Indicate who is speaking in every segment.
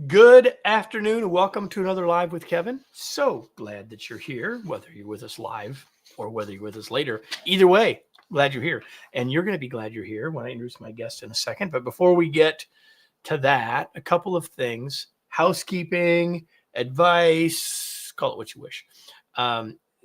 Speaker 1: Good afternoon. Welcome to another Live with Kevin. So glad that you're here, whether you're with us live or whether you're with us later. Either way, glad you're here. And you're going to be glad you're here when I introduce my guest in a second. But before we get to that, a couple of things: housekeeping, advice, call it what you wish.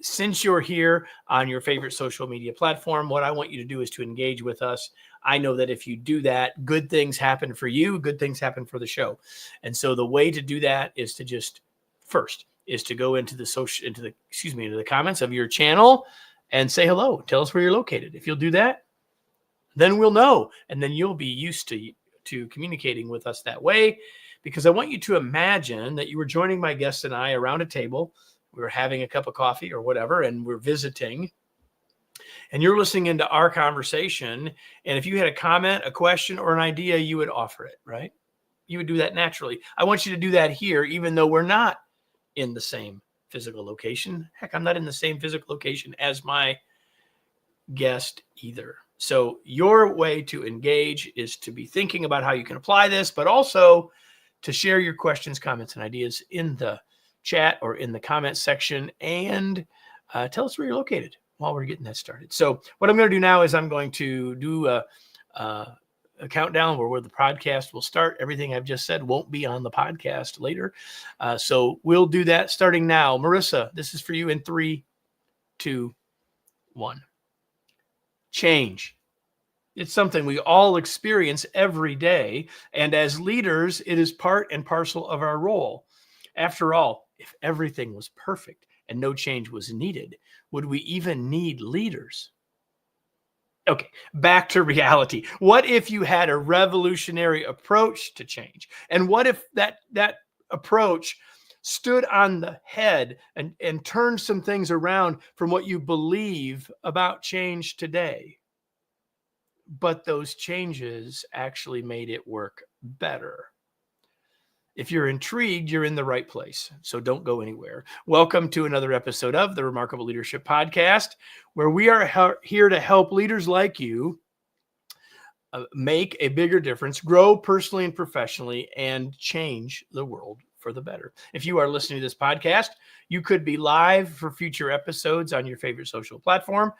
Speaker 1: Since you're here on your favorite social media platform, what I want you to do is to engage with us. I know that if you do that, good things happen for you, good things happen for the show. And so the way to do that is to just first is to go into the comments of your channel and say hello. Tell us where you're located. If you'll do that, then we'll know, and then you'll be used to communicating with us that way, because I want you to imagine that you were joining my guest and I around a table. We were having a cup of coffee or whatever, and we're visiting, and you're listening into our conversation. And if you had a comment, a question, or an idea, you would offer it, right? You would do that naturally. I want you to do that here, even though we're not in the same physical location. Heck, I'm not in the same physical location as my guest either. So your way to engage is to be thinking about how you can apply this, but also to share your questions, comments, and ideas in the chat or in the comment section, and tell us where you're located while we're getting that started. So what I'm going to do now is I'm going to do a countdown where the podcast will start. Everything I've just said won't be on the podcast later. So we'll do that starting now. Marissa, this is for you in 3, 2, 1. Change. It's something we all experience every day. And as leaders, it is part and parcel of our role. After all, if everything was perfect and no change was needed, would we even need leaders? Okay, back to reality. What if you had a revolutionary approach to change? And what if that approach stood on the head and turned some things around from what you believe about change today? But those changes actually made it work better. If you're intrigued, you're in the right place. So don't go anywhere. Welcome to another episode of the Remarkable Leadership Podcast, where we are here to help leaders like you make a bigger difference, grow personally and professionally, and change the world for the better. If you are listening to this podcast, you could be live for future episodes on your favorite social platform.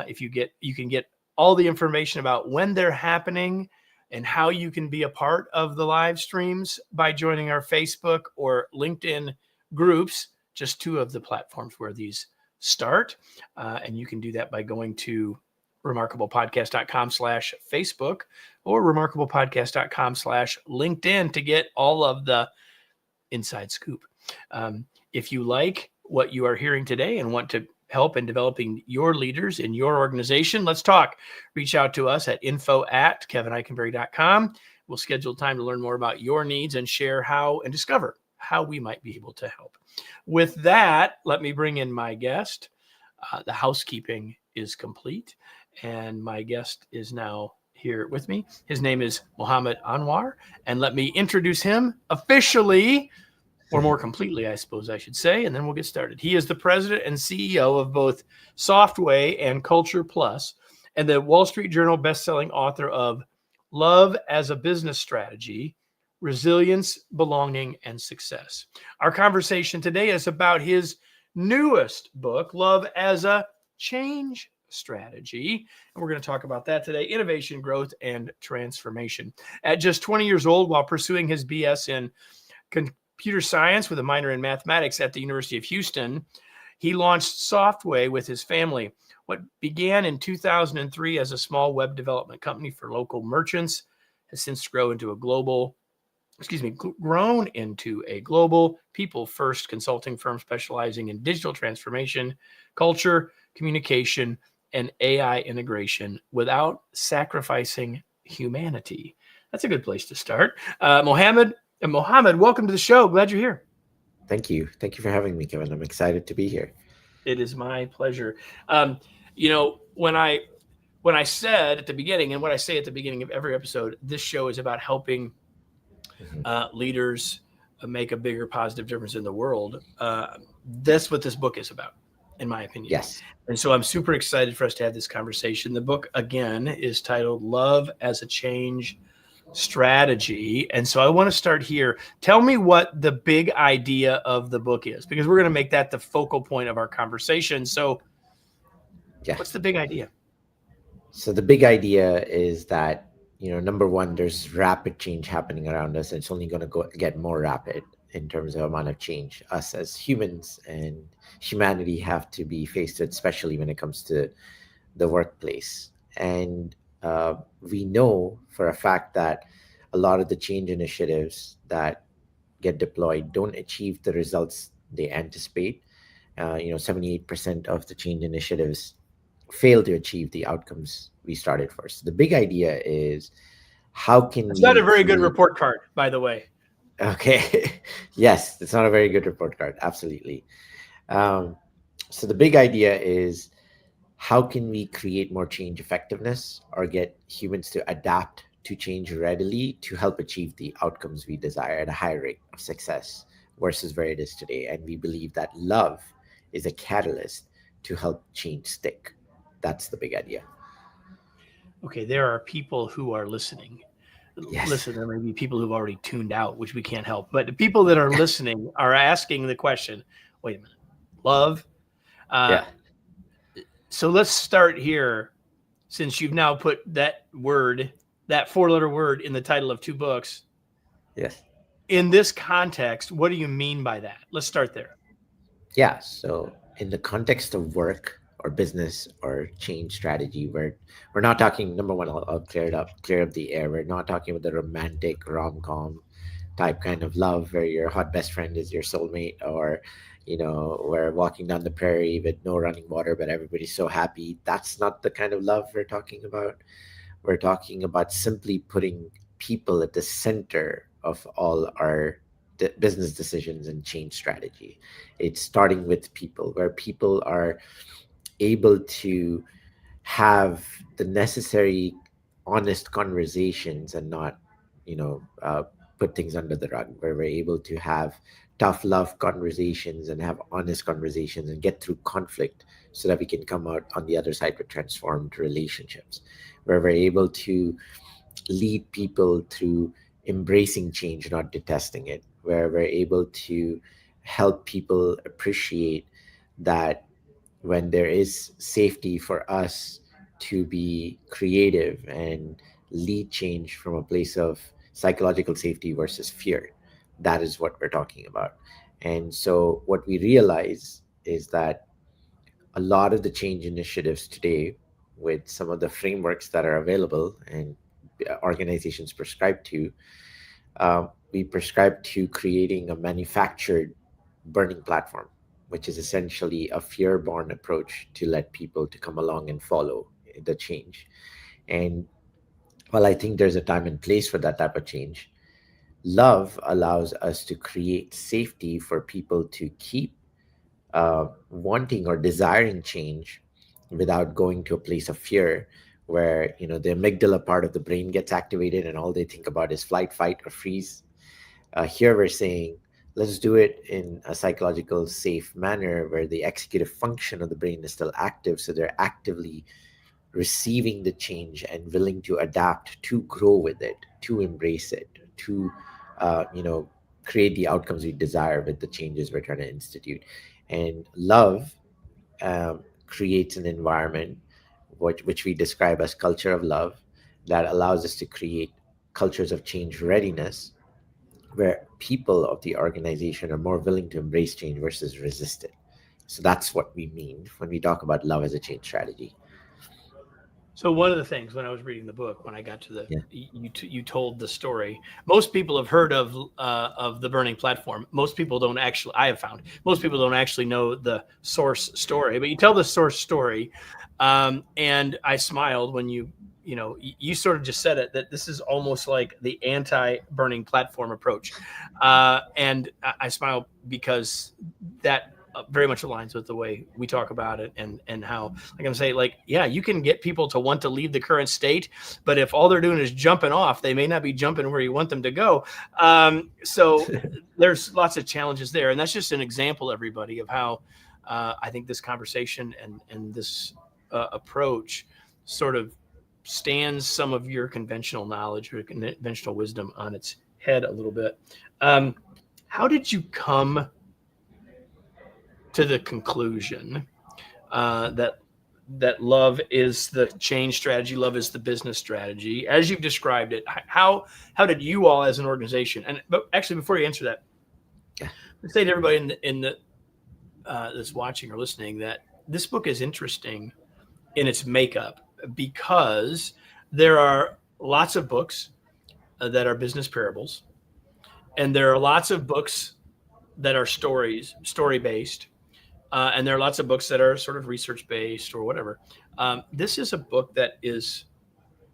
Speaker 1: You can get all the information about when they're happening and how you can be a part of the live streams by joining our Facebook or LinkedIn groups, just 2 of the platforms where these start. And you can do that by going to remarkablepodcast.com/Facebook or remarkablepodcast.com/LinkedIn to get all of the inside scoop. If you like what you are hearing today and want to help in developing your leaders in your organization, let's talk. Reach out to us at info@kevinikenberry.com. We'll schedule time to learn more about your needs and share how and discover how we might be able to help. With that, let me bring in my guest. The housekeeping is complete, and my guest is now here with me. His name is Mohammad Anwar, and let me introduce him officially, or more completely, I suppose I should say, and then we'll get started. He is the president and CEO of both Softway and Culture Plus, and the Wall Street Journal bestselling author of Love as a Business Strategy, Resilience, Belonging, and Success. Our conversation today is about his newest book, Love as a Change Strategy, and we're going to talk about that today: innovation, growth, and transformation. At just 20 years old, while pursuing his BS in computer science with a minor in mathematics at the University of Houston, he launched Softway with his family. What began in 2003 as a small web development company for local merchants has since grown into a global people-first consulting firm specializing in digital transformation, culture, communication, and AI integration without sacrificing humanity. That's a good place to start. Mohammad, welcome to the show. Glad you're here.
Speaker 2: Thank you. Thank you for having me, Kevin. I'm excited to be here.
Speaker 1: It is my pleasure. When I said at the beginning, and what I say at the beginning of every episode, this show is about helping leaders make a bigger positive difference in the world. That's what this book is about, in my opinion.
Speaker 2: Yes.
Speaker 1: And so I'm super excited for us to have this conversation. The book, again, is titled Love as a Change strategy. And so I want to start here. Tell me what the big idea of the book is, because we're going to make that the focal point of our conversation. So
Speaker 2: Yeah.
Speaker 1: what's the big idea?
Speaker 2: So the big idea is that, number one, there's rapid change happening around us, and it's only going to get more rapid in terms of amount of change. Us as humans and humanity have to be faced with, especially when it comes to the workplace. And we know for a fact that a lot of the change initiatives that get deployed don't achieve the results they anticipate. 78% of the change initiatives fail to achieve the outcomes we started for. So the big idea is, how can
Speaker 1: It's not a
Speaker 2: we
Speaker 1: very good
Speaker 2: create?
Speaker 1: report card, by the way.
Speaker 2: Okay, yes, it's not a very good report card. Absolutely. Um, so the big idea is, how can we create more change effectiveness or get humans to adapt to change readily to help achieve the outcomes we desire at a high rate of success versus where it is today? And we believe that love is a catalyst to help change stick. That's the big idea.
Speaker 1: Okay, there are people who are listening.
Speaker 2: Yes.
Speaker 1: Listen, there may be people who've already tuned out, which we can't help. But the people that are listening are asking the question, wait a minute, love? Uh,
Speaker 2: Yeah.
Speaker 1: so let's start here. Since you've now put that word, that four-letter word in the title of two books,
Speaker 2: Yes.
Speaker 1: in this context, what do you mean by that? Let's start there.
Speaker 2: Yeah. So in the context of work or business or change strategy, we're not talking, number one, I'll clear up the air. We're not talking about the romantic rom-com type kind of love where your hot best friend is your soulmate, or we're walking down the prairie with no running water but everybody's so happy. That's not the kind of love we're talking about. We're talking about simply putting people at the center of all our business decisions and change strategy. It's starting with people, where people are able to have the necessary honest conversations and not put things under the rug, where we're able to have tough love conversations and have honest conversations and get through conflict so that we can come out on the other side with transformed relationships, where we're able to lead people through embracing change, not detesting it, where we're able to help people appreciate that when there is safety for us to be creative and lead change from a place of psychological safety versus fear. That is what we're talking about. And so, what we realize is that a lot of the change initiatives today, with some of the frameworks that are available and organizations prescribe to, we prescribe to creating a manufactured burning platform, which is essentially a fear-born approach to let people to come along and follow the change. And while I think there's a time and place for that type of change, love allows us to create safety for people to keep wanting or desiring change without going to a place of fear, where the amygdala part of the brain gets activated and all they think about is flight, fight, or freeze. Here we're saying, let's do it in a psychological safe manner where the executive function of the brain is still active, so they're actively receiving the change and willing to adapt, to grow with it, to embrace it, to uh, you know create the outcomes we desire with the changes we're trying to institute. And love creates an environment which we describe as culture of love, that allows us to create cultures of change readiness, where people of the organization are more willing to embrace change versus resist it. So that's what we mean when we talk about love as a change strategy.
Speaker 1: So one of the things when I was reading the book, when I got to the
Speaker 2: Yeah.
Speaker 1: you told the story. Most people have heard of the burning platform. Most people don't actually. I have found most people don't actually know the source story. But you tell the source story, and I smiled when you sort of just said it, that this is almost like the anti-burning platform approach, and I smile because that very much aligns with the way we talk about it, and how, like I'm saying, like, yeah, you can get people to want to leave the current state, but if all they're doing is jumping off, they may not be jumping where you want them to go. So there's lots of challenges there, and that's just an example, everybody, of how I think this conversation and this approach sort of stands some of your conventional knowledge or conventional wisdom on its head a little bit. Um, how did you come to the conclusion that love is the change strategy, love is the business strategy, as you've described it? How did you all as an organization, and but actually before you answer that,
Speaker 2: Yeah,
Speaker 1: let's say to everybody in the that's watching or listening that this book is interesting in its makeup because there are lots of books that are business parables, and there are lots of books that are story based, and there are lots of books that are sort of research based or whatever. This is a book that is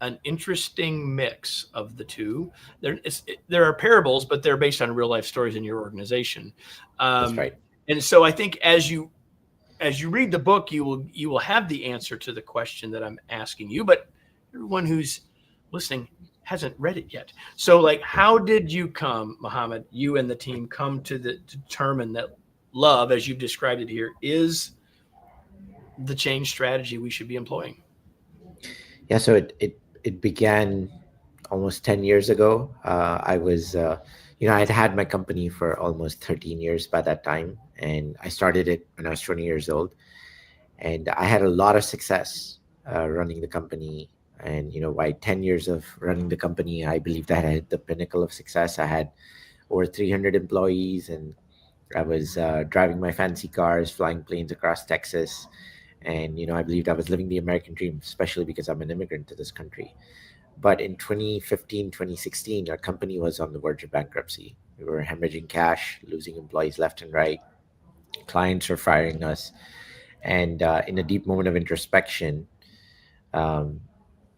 Speaker 1: an interesting mix of the two. There are parables, but they're based on real life stories in your organization.
Speaker 2: that's
Speaker 1: Um,
Speaker 2: right.
Speaker 1: and so I think as you read the book, you will have the answer to the question that I'm asking you. But everyone who's listening hasn't read it yet. So, like, how did you come, Mohammed? You and the team come to determine that love, as you've described it here, is the change strategy we should be employing.
Speaker 2: Yeah, so it began almost 10 years ago. I was, I'd had my company for almost 13 years by that time, and I started it when I was 20 years old. And I had a lot of success running the company. And, by 10 years of running the company, I believed that I hit the pinnacle of success. I had over 300 employees, and I was driving my fancy cars, flying planes across Texas. And, I believed I was living the American dream, especially because I'm an immigrant to this country. But in 2015, 2016, our company was on the verge of bankruptcy. We were hemorrhaging cash, losing employees left and right. Clients were firing us. And in a deep moment of introspection, um,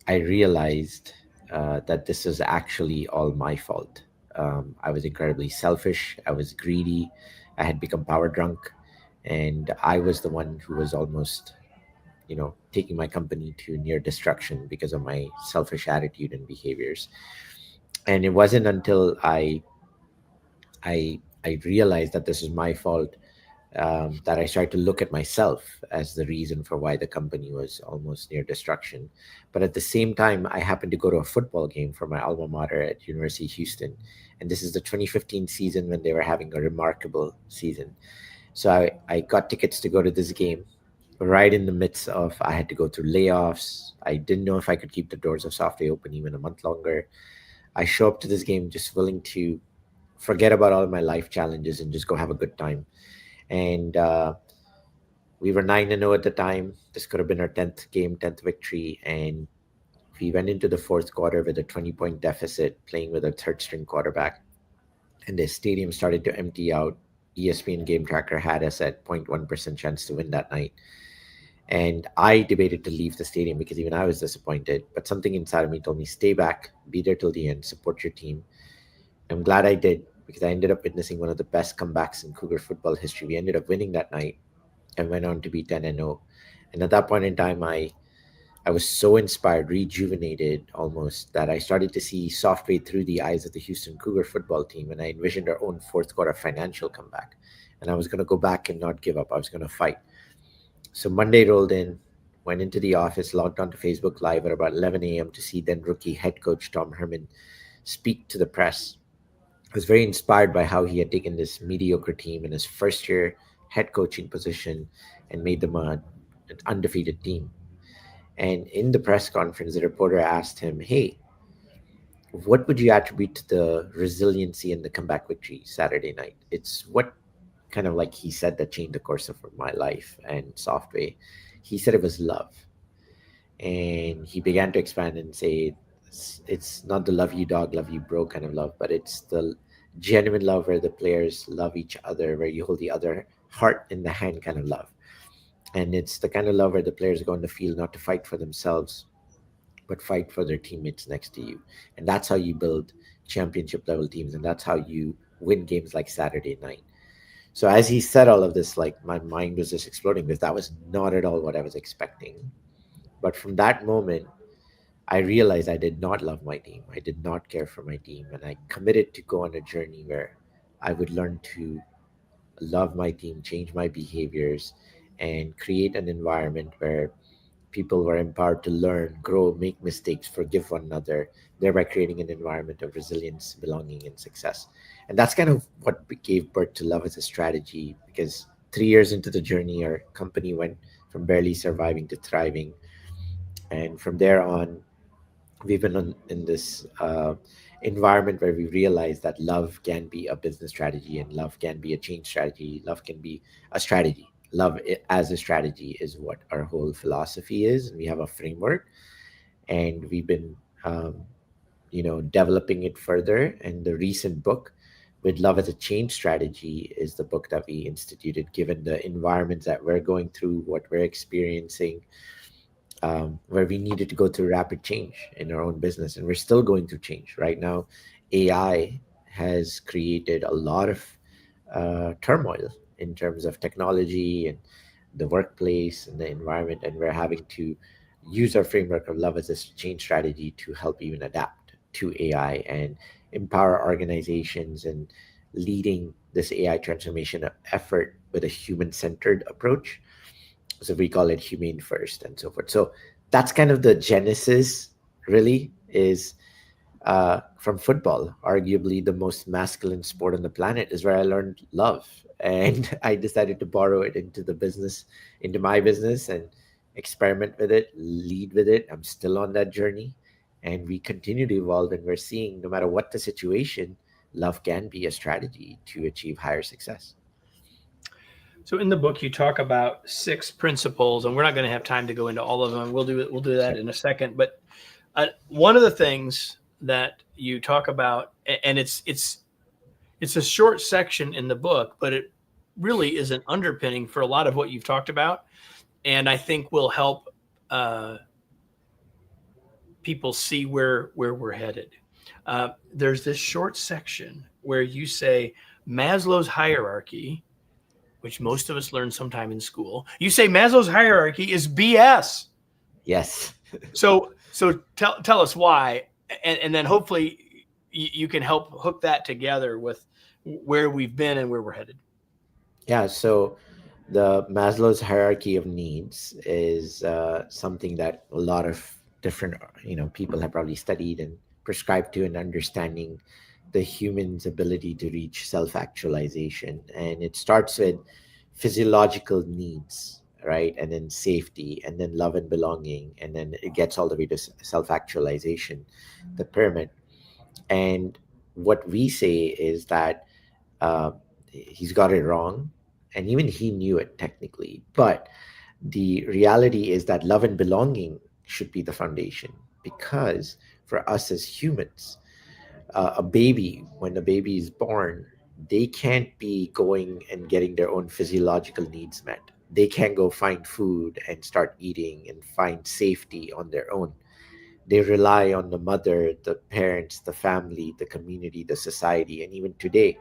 Speaker 2: I realized that this was actually all my fault. I was incredibly selfish. I was greedy. I had become power drunk. And I was the one who was almost, taking my company to near destruction because of my selfish attitude and behaviors. And it wasn't until I realized that this was my fault, that I started to look at myself as the reason for why the company was almost near destruction. But at the same time, I happened to go to a football game for my alma mater at University of Houston, and this is the 2015 season when they were having a remarkable season. So I got tickets to go to this game right in the midst of I had to go through layoffs. I didn't know if I could keep the doors of Software open even a month longer. I show up to this game just willing to forget about all my life challenges and just go have a good time. And we were 9-0 at the time. This could have been our 10th game, 10th victory. And we went into the fourth quarter with a 20-point deficit, playing with a third string quarterback. And the stadium started to empty out. ESPN Game Tracker had us at 0.1% chance to win that night. And I debated to leave the stadium because even I was disappointed. But something inside of me told me, stay back, be there till the end, support your team. I'm glad I did because I ended up witnessing one of the best comebacks in Cougar football history. We ended up winning that night and went on to be 10-0. And at that point in time, I was so inspired, rejuvenated almost, that I started to see software through the eyes of the Houston Cougar football team. And I envisioned our own fourth quarter financial comeback. And I was going to go back and not give up. I was going to fight. So Monday rolled in, went into the office, logged onto Facebook Live at about 11 a.m. to see then rookie head coach Tom Herman speak to the press. I was very inspired by how he had taken this mediocre team in his first year head coaching position and made them an undefeated team. And in the press conference, the reporter asked him, hey, what would you attribute to the resiliency and the comeback victory Saturday night? It's what kind of like he said that changed the course of my life and Software. He said it was love. And he began to expand and say it's not the love you dog, love you bro kind of love, but it's the genuine love where the players love each other, where you hold the other heart in the hand kind of love. And it's the kind of love where the players go on the field not to fight for themselves, but fight for their teammates next to you. And that's how you build championship level teams. And that's how you win games like Saturday night. So as he said all of this, like my mind was just exploding because that was not at all what I was expecting. But from that moment, I realized I did not love my team. I did not care for my team. And I committed to go on a journey where I would learn to love my team, change my behaviors, and create an environment where people were empowered to learn, grow, make mistakes, forgive one another, thereby creating an environment of resilience, belonging, and success. And that's kind of what gave birth to Love as a Strategy, because 3 years into the journey, our company went from barely surviving to thriving. And from there on, we've been in this environment where we realize that love can be a business strategy, and love can be a change strategy. Love can be a strategy. As a strategy is what our whole philosophy is. And we have a framework, and we've been developing it further. And the recent book with Love as a Change Strategy is the book that we instituted, given the environments that we're going through, what we're experiencing, where we needed to go through rapid change in our own business. And we're still going through change right now. AI has created a lot of turmoil in terms of technology and the workplace and the environment. And we're having to use our framework of Love as a Change Strategy to help even adapt to AI and empower organizations and leading this AI transformation effort with a human centered approach. So we call it humane first and so forth. So that's kind of the genesis, really, is from football. Arguably the most masculine sport on the planet is where I learned love. And I decided to borrow it into the business, into my business, and experiment with it, lead with it. I'm still on that journey, and we continue to evolve. And we're seeing, no matter what the situation, love can be a strategy to achieve higher success.
Speaker 1: So in the book, you talk about 6 principles, and we're not going to have time to go into all of them. We'll do it. We'll do that
Speaker 2: Sure.
Speaker 1: in a second. But one of the things that you talk about, and it's a short section in the book, but it really is an underpinning for a lot of what you've talked about, and I think will help people see where we're headed. There's this short section where you say Maslow's hierarchy, which most of us learn sometime in school. You say Maslow's hierarchy is BS.
Speaker 2: Yes.
Speaker 1: So tell us why, and then hopefully you can help hook that together with where we've been and where we're headed.
Speaker 2: Yeah. So the Maslow's hierarchy of needs is something that a lot of different people have probably studied and prescribed to, and understanding the human's ability to reach self-actualization. And it starts with physiological needs, right, and then safety, and then love and belonging, and then it gets all the way to self-actualization, the pyramid. And what we say is that uh, he's got it wrong, and even he knew it technically. But the reality is that love and belonging should be the foundation, because for us as humans, a baby, when a baby is born, they can't be going and getting their own physiological needs met. They can't go find food and start eating and find safety on their own. They rely on the mother, the parents, the family, the community, the society. And even today,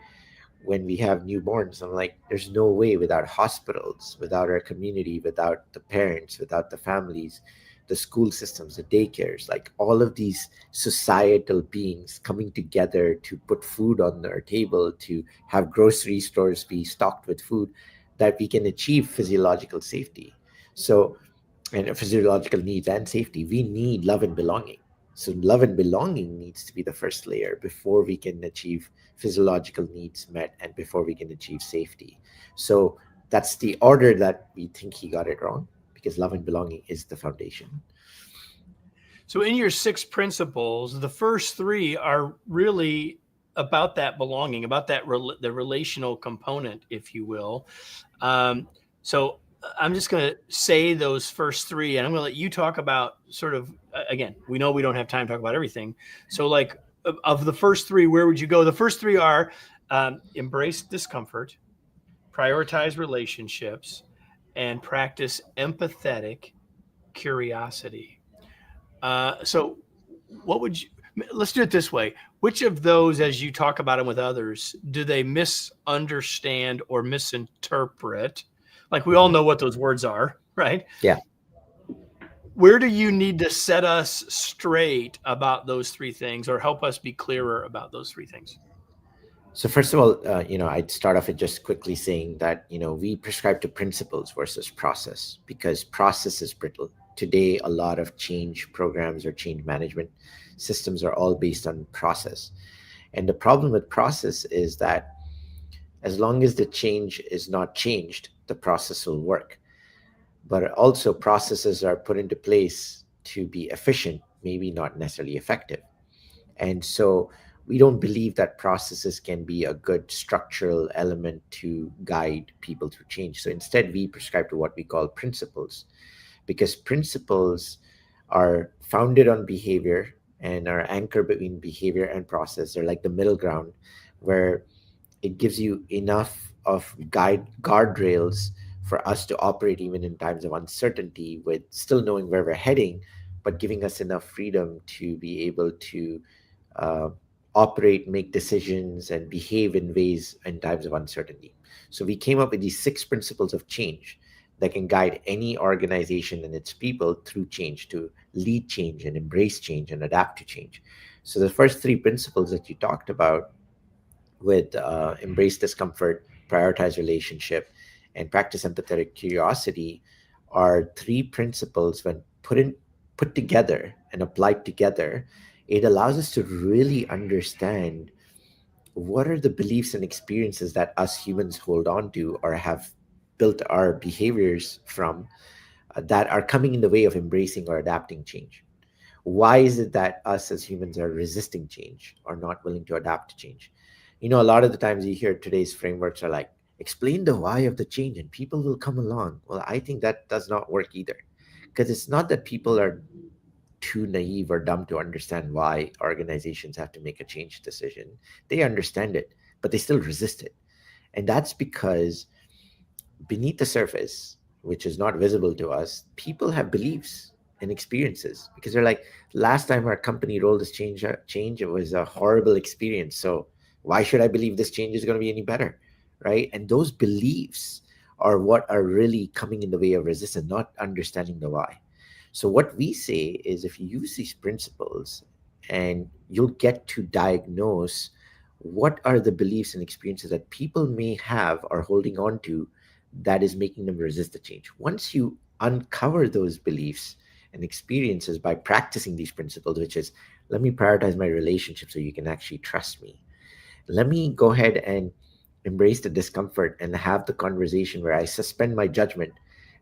Speaker 2: when we have newborns, I'm like, there's no way, without hospitals, without our community, without the parents, without the families, the school systems, the daycares, like all of these societal beings coming together to put food on our table, to have grocery stores be stocked with food, that we can achieve physiological safety. So, and physiological needs and safety, we need love and belonging. So love and belonging needs to be the first layer before we can achieve physiological needs met, and before we can achieve safety. So that's the order that we think he got it wrong, because love and belonging is the foundation.
Speaker 1: So in your 6 principles, the first 3 are really about that belonging, about that the relational component, if you will. So I'm just going to say those first 3, and I'm going to let you talk about sort of, again, we know we don't have time to talk about everything. So like of the first 3, where would you go? The first 3 are embrace discomfort, prioritize relationships, and practice empathetic curiosity. So what would you, let's do it this way. Which of those, as you talk about them with others, do they misunderstand or misinterpret? Like we all
Speaker 2: Mhm.
Speaker 1: know what those words are, right?
Speaker 2: Yeah.
Speaker 1: Where do you need to set us straight about those 3 things, or help us be clearer about those 3 things?
Speaker 2: So first of all, I'd start off with just quickly saying that we prescribe to principles versus process, because process is brittle. today a lot of change programs or change management systems are all based on process. And the problem with process is that as long as the change is not changed, the process will work. But also, processes are put into place to be efficient, maybe not necessarily effective. And so, we don't believe that processes can be a good structural element to guide people through change. So, instead, we prescribe to what we call principles, because principles are founded on behavior and are anchored between behavior and process. They're like the middle ground where it gives you enough of guardrails for us to operate even in times of uncertainty with still knowing where we're heading, but giving us enough freedom to be able to uh, operate, make decisions, and behave in ways in times of uncertainty. So we came up with these 6 principles of change that can guide any organization and its people through change, to lead change and embrace change and adapt to change. So the first 3 principles that you talked about, with embrace discomfort, prioritize relationship, and practice empathetic curiosity, are 3 principles. When put together and applied together, it allows us to really understand what are the beliefs and experiences that us humans hold on to or have built our behaviors from, that are coming in the way of embracing or adapting change. Why is it that us as humans are resisting change or not willing to adapt to change? A lot of the times you hear today's frameworks are like, explain the why of the change and people will come along. Well, I think that does not work either, because it's not that people are too naive or dumb to understand why organizations have to make a change decision. They understand it, but they still resist it. And that's because beneath the surface, which is not visible to us, people have beliefs and experiences, because they're like, last time our company rolled this change, it was a horrible experience. So why should I believe this change is going to be any better? Right? And those beliefs are what are really coming in the way of resistance, not understanding the why. So what we say is, if you use these principles, and you'll get to diagnose what are the beliefs and experiences that people may have or holding on to that is making them resist the change. Once you uncover those beliefs and experiences by practicing these principles, which is, let me prioritize my relationship so you can actually trust me. Let me go ahead and embrace the discomfort and have the conversation where I suspend my judgment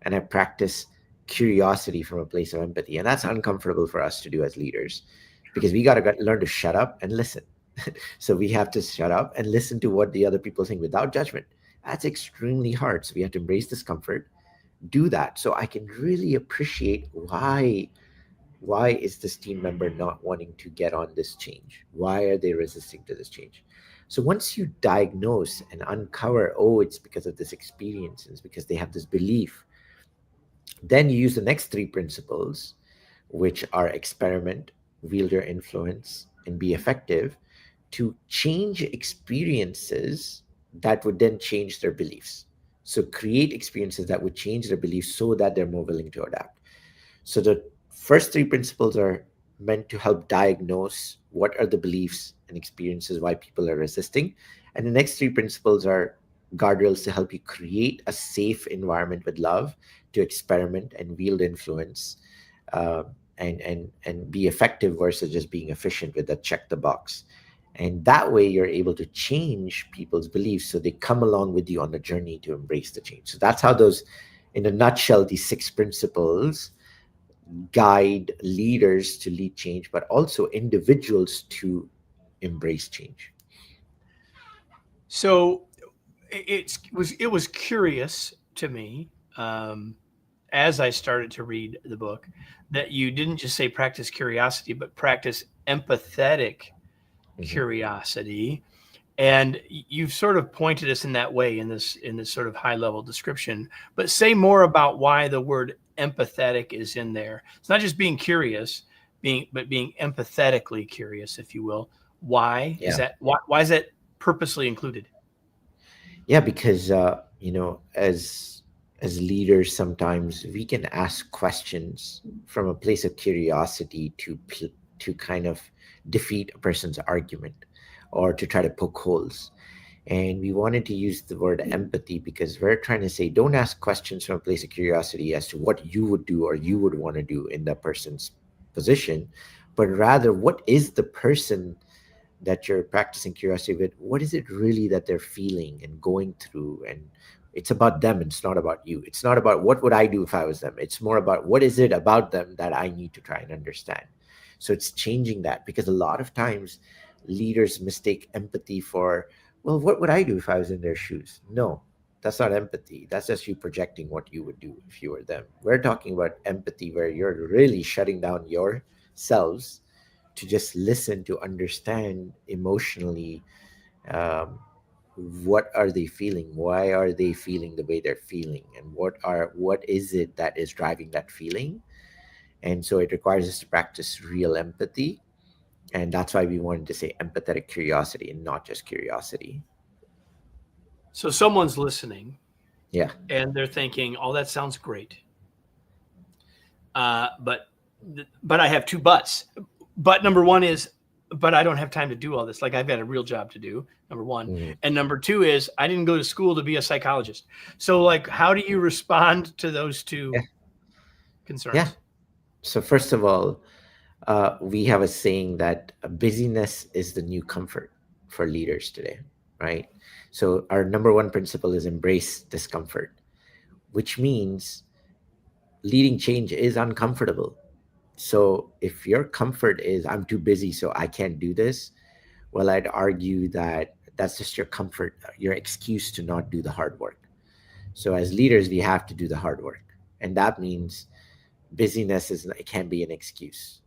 Speaker 2: and I practice curiosity from a place of empathy. And that's uncomfortable for us to do as leaders, because we got to learn to shut up and listen. So we have to shut up and listen to what the other people think without judgment. That's extremely hard. So we have to embrace discomfort, do that, so I can really appreciate why is this team member not wanting to get on this change? Why are they resisting to this change? So once you diagnose and uncover, oh, it's because of this experience, it's because they have this belief, then you use the next 3 principles, which are experiment, wield your influence, and be effective, to change experiences that would then change their beliefs. So create experiences that would change their beliefs so that they're more willing to adapt. So the first 3 principles are meant to help diagnose what are the beliefs and experiences why people are resisting. And the next 3 principles are guardrails to help you create a safe environment with love to experiment and wield influence, uh, and be effective versus just being efficient with that check the box. And that way you're able to change people's beliefs so they come along with you on the journey to embrace the change. So that's how those, in a nutshell, these 6 principles guide leaders to lead change, but also individuals to embrace change.
Speaker 1: So it was curious to me, um, as I started to read the book, that you didn't just say practice curiosity, but practice empathetic
Speaker 2: Mhm.
Speaker 1: curiosity. And you've sort of pointed us in that way in this sort of high level description. But say more about why the word empathetic is in there. It's not just being curious, being empathetically curious, if you will. Why is
Speaker 2: Yeah.
Speaker 1: that? Why is that purposely included?
Speaker 2: Yeah, because as leaders, sometimes we can ask questions from a place of curiosity to kind of defeat a person's argument or to try to poke holes. And we wanted to use the word empathy because we're trying to say don't ask questions from a place of curiosity as to what you would do or you would want to do in that person's position, but rather what is the person that you're practicing curiosity with, what is it really that they're feeling and going through. And it's about them, it's not about you. It's not about what would I do if I was them. It's more about what is it about them that I need to try and understand. So it's changing that, because a lot of times leaders mistake empathy for, well, what would I do if I was in their shoes? No, that's not empathy. That's just you projecting what you would do if you were them. We're talking about empathy where you're really shutting down yourselves to just listen, to understand emotionally, um, what are they feeling, why are they feeling the way they're feeling, and what is it that is driving that feeling. And so it requires us to practice real empathy, and that's why we wanted to say empathetic curiosity and not just curiosity.
Speaker 1: So someone's listening
Speaker 2: Yeah.
Speaker 1: and they're thinking, "Oh, that sounds great," but I have two buts. But number one is, but I don't have time to do all this. Like I've got a real job to do. Number one,
Speaker 2: Mhm.
Speaker 1: and number two is I didn't go to school to be a psychologist. So like, how do you respond to those two
Speaker 2: Yeah. Yeah.
Speaker 1: concerns?
Speaker 2: So first of all, we have a saying that busyness is the new comfort for leaders today, right? So our number one principle is embrace discomfort, which means leading change is uncomfortable. So if your comfort is I'm too busy so I can't do this, well, I'd argue that that's just your comfort, your excuse to not do the hard work. So as leaders, we have to do the hard work, and that means busyness is, it can be an excuse.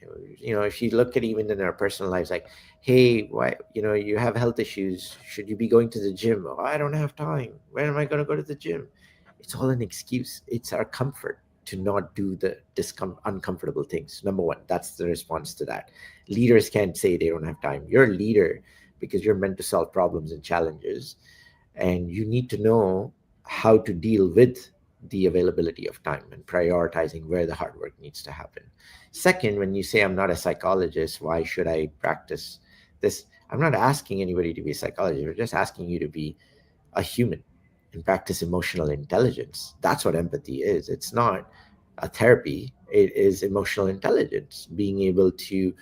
Speaker 2: If you look at even in our personal lives, like, hey, why, you have health issues, should you be going to the gym? Oh, I don't have time, when am I going to go to the gym? It's all an excuse. It's our comfort to not do the uncomfortable things. Number one, that's the response to that. Leaders can't say they don't have time. You're a leader because you're meant to solve problems and challenges, and you need to know how to deal with the availability of time and prioritizing where the hard work needs to happen. Second, when you say I'm not a psychologist, why should I practice this? I'm not asking anybody to be a psychologist. We're just asking you to be a human and practice emotional intelligence. That's what empathy is. It's not a therapy, it is emotional intelligence, being able to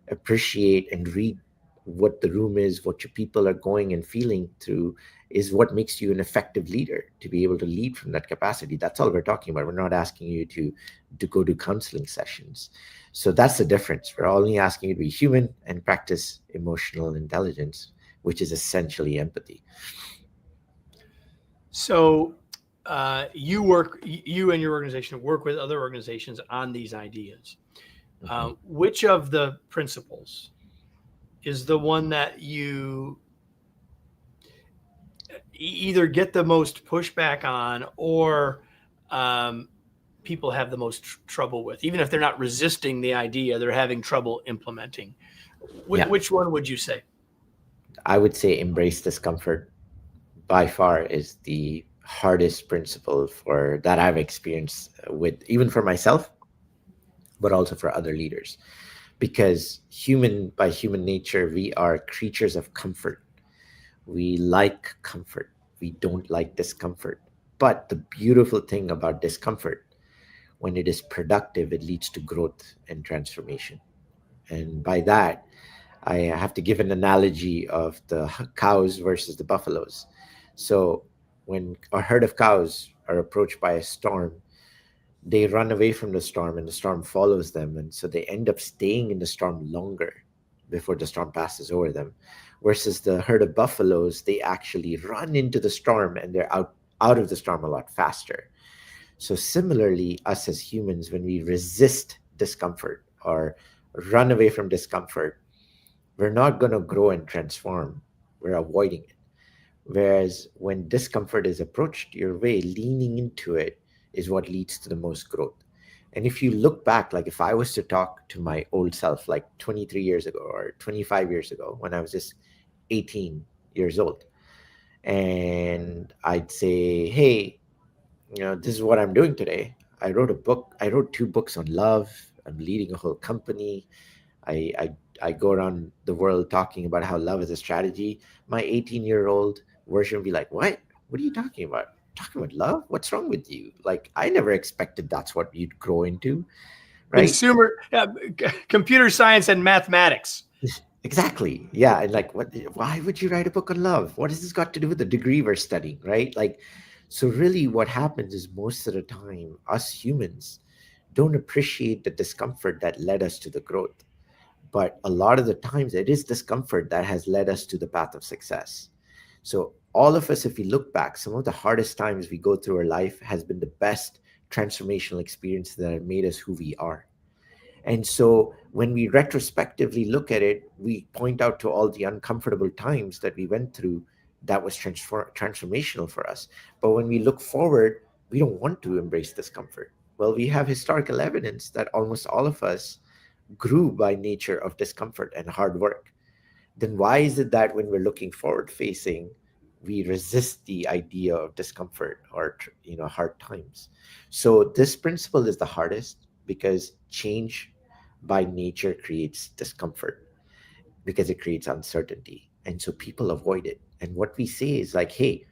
Speaker 2: appreciate and read what the room is, what your people are going and feeling through, is what makes you an effective leader, to be able to lead from that capacity. That's all we're talking about. We're not asking you to go to counseling sessions. So that's the difference. We're only asking you to be human and practice emotional intelligence, which is essentially empathy.
Speaker 1: So you and your organization work with other organizations on these ideas.
Speaker 2: Mhm.
Speaker 1: Which of the principles is the one that you either get the most pushback on, or um, people have the most trouble with, even if they're not resisting the idea, they're having trouble implementing?
Speaker 2: Yeah,
Speaker 1: Which one would you say?
Speaker 2: I would say embrace discomfort by far is the hardest principle for that I've experienced with, even for myself, but also for other leaders. Because human by human nature, we are creatures of comfort. We like comfort. We don't like discomfort. But the beautiful thing about discomfort, when it is productive, it leads to growth and transformation. And by that, I have to give an analogy of the cows versus the buffaloes. So when a herd of cows are approached by a storm, they run away from the storm and the storm follows them. And so they end up staying in the storm longer before the storm passes over them. Versus the herd of buffaloes, they actually run into the storm and they're out of the storm a lot faster. So similarly, us as humans, when we resist discomfort or run away from discomfort, we're not going to grow and transform. We're avoiding it. Whereas when discomfort is approached your way, leaning into it is what leads to the most growth. And if you look back, like if I was to talk to my old self, like 23 years ago or 25 years ago, when I was just 18 years old, and I'd say, hey, this is what I'm doing today. I wrote two books on love. I'm leading a whole company. I I go around the world talking about how love is a strategy, my 18-year-old version will be like, what are you talking about? Talking about love? What's wrong with you? Like, I never expected that's what you'd grow into, right?
Speaker 1: Consumer, computer science and mathematics.
Speaker 2: Exactly. Yeah. And like, why would you write a book on love? What has this got to do with the degree we're studying, right? Like, so really what happens is most of the time, us humans don't appreciate the discomfort that led us to the growth. But a lot of the times, it is discomfort that has led us to the path of success. So, all of us, if we look back, some of the hardest times we go through our life has been the best transformational experiences that have made us who we are. And so when we retrospectively look at it, we point out to all the uncomfortable times that we went through that was transformational for us. But when we look forward, we don't want to embrace discomfort. Well, we have historical evidence that almost all of us grew by nature of discomfort and hard work. Then why is it that when we're looking forward facing, we resist the idea of discomfort or hard times? So this principle is the hardest because change by nature creates discomfort because it creates uncertainty, and so people avoid it. And what we say is like, hey,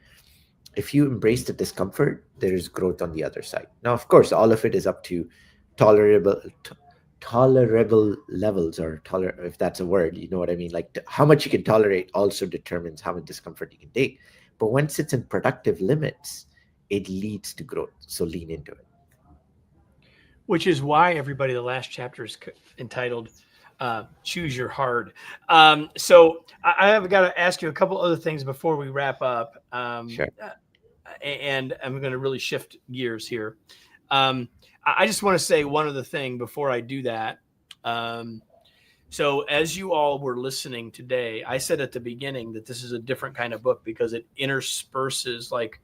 Speaker 2: if you embrace the discomfort, there is growth on the other side. Now, of course, all of it is up to tolerable tolerable levels, or if that's a word, you know what I mean. Like, how much you can tolerate also determines how much discomfort you can take. But once it's in productive limits, it leads to growth. So lean into it.
Speaker 1: Which is why, everybody, the last chapter is entitled Choose Your Hard. So I have got to ask you a couple other things before we wrap up.
Speaker 2: Sure.
Speaker 1: And I'm going to really shift gears here. I just want to say one other thing before I do that. So as you all were listening today, I said at the beginning that this is a different kind of book because it intersperses like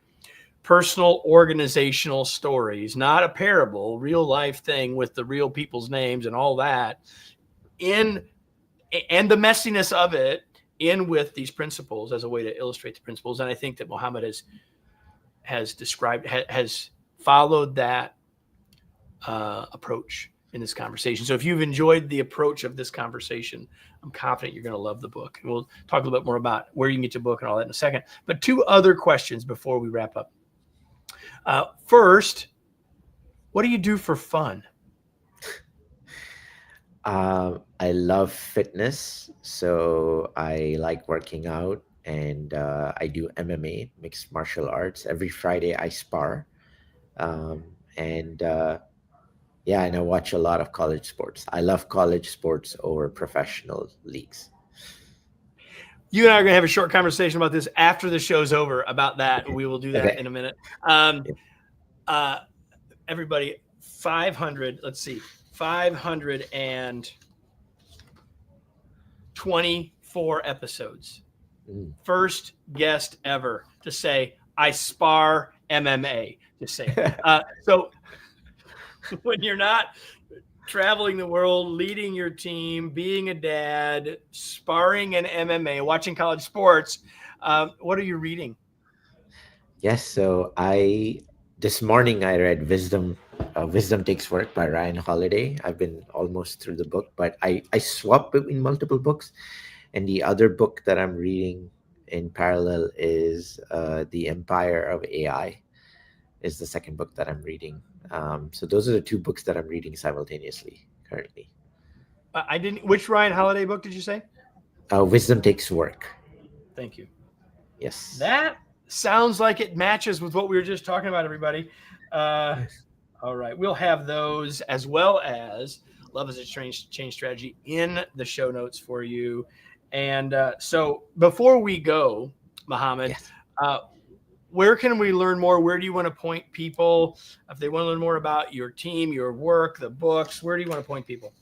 Speaker 1: personal organizational stories, not a parable, real life thing with the real people's names and all that, in and the messiness of it in with these principles as a way to illustrate the principles. And I think that Mohammad has described, has followed that approach in this conversation. So if you've enjoyed the approach of this conversation, I'm confident you're going to love the book. And we'll talk a little bit more about where you can get your book and all that in a second. But two other questions before we wrap up. First, what do you do for fun?
Speaker 2: I love fitness, so I like working out, and I do MMA, mixed martial arts. Every Friday I spar, um, and yeah, and I watch a lot of college sports. I love college sports over professional leagues.
Speaker 1: You and I are going to have a short conversation about this after the show's over about that.
Speaker 2: Okay.
Speaker 1: We will do that
Speaker 2: Okay.
Speaker 1: in a minute.
Speaker 2: Yeah.
Speaker 1: Everybody, 500, let's see, 524 episodes.
Speaker 2: Mm.
Speaker 1: First guest ever to say, I spar MMA, just say it. So when you're not traveling the world, leading your team, being a dad, sparring in MMA, watching college sports, what are you reading?
Speaker 2: Yes. So I this morning I read Wisdom Takes Work by Ryan Holiday. I've been almost through the book, but I swap between multiple books. And the other book that I'm reading in parallel is The Empire of AI. Is the second book that I'm reading. So those are the two books that I'm reading simultaneously currently.
Speaker 1: I didn't. Which Ryan Holiday book did you say?
Speaker 2: Wisdom Takes Work.
Speaker 1: Thank you.
Speaker 2: Yes.
Speaker 1: That sounds like it matches with what we were just talking about, everybody.
Speaker 2: Yes.
Speaker 1: All right. We'll have those as well as Love is a Change Strategy in the show notes for you. And so before we go, Mohammad,
Speaker 2: Yes.
Speaker 1: where can we learn more? Where do you want to point people? If they want to learn more about your team, your work, the books, where do you want to point people?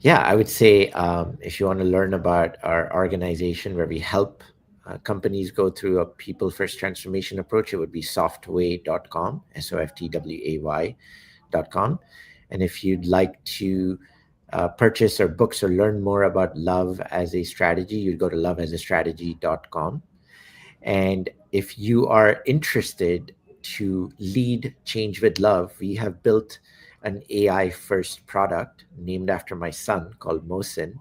Speaker 2: Yeah, I would say if you want to learn about our organization where we help companies go through a people first transformation approach, it would be softway.com, softway.com. And if you'd like to purchase our books or learn more about love as a strategy, you'd go to loveasastrategy.com. And if you are interested to lead change with love, we have built an AI first product named after my son called Mosin.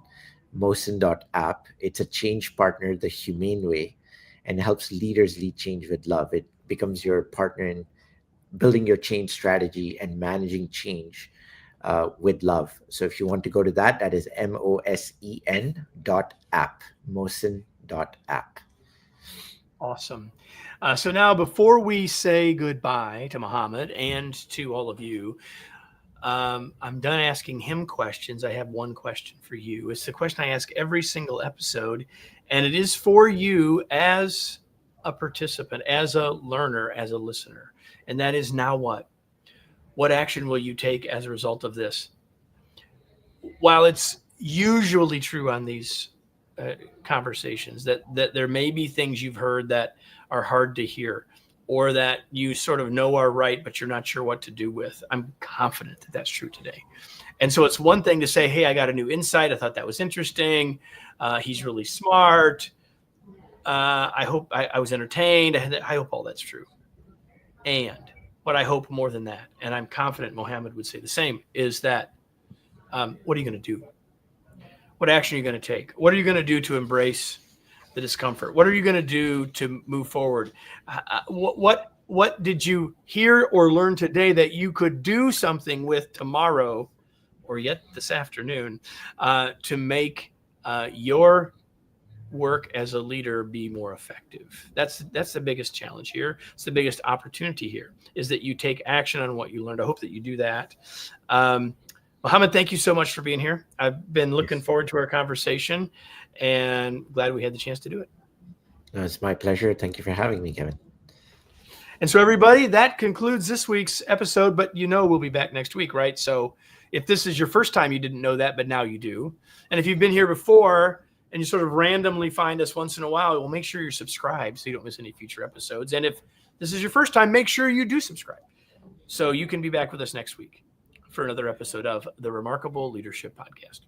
Speaker 2: Mosin.app. It's a change partner the humane way and helps leaders lead change with love. It becomes your partner in building your change strategy and managing change with love. So if you want to go to that, that is MOSEN.app, Mosin.app.
Speaker 1: Awesome. So now, before we say goodbye to Mohammad and to all of you, I'm done asking him questions. I have one question for you. It's the question I ask every single episode, and it is for you as a participant, as a learner, as a listener. And that is, now what? What action will you take as a result of this? While it's usually true on these conversations that there may be things you've heard that are hard to hear, or that you sort of know are right, but you're not sure what to do with, I'm confident that that's true today. And so it's one thing to say, hey, I got a new insight. I thought that was interesting. He's really smart. I hope I was entertained. I hope all that's true. And what I hope more than that, and I'm confident Mohammad would say the same, is that what are you going to do? What action are you going to take? What are you going to do to embrace the discomfort? What are you going to do to move forward? What did you hear or learn today that you could do something with tomorrow, or yet this afternoon, to make your work as a leader be more effective? That's the biggest challenge here. It's the biggest opportunity here, is that you take action on what you learned. I hope that you do that. Mohammad, thank you so much for being here. I've been looking forward to our conversation and glad we had the chance to do it.
Speaker 2: It's my pleasure. Thank you for having me, Kevin.
Speaker 1: And so, everybody, that concludes this week's episode, but we'll be back next week, right? So if this is your first time, you didn't know that, but now you do. And if you've been here before and you sort of randomly find us once in a while, well, make sure you're subscribed so you don't miss any future episodes. And if this is your first time, make sure you do subscribe so you can be back with us next week for another episode of the Remarkable Leadership Podcast.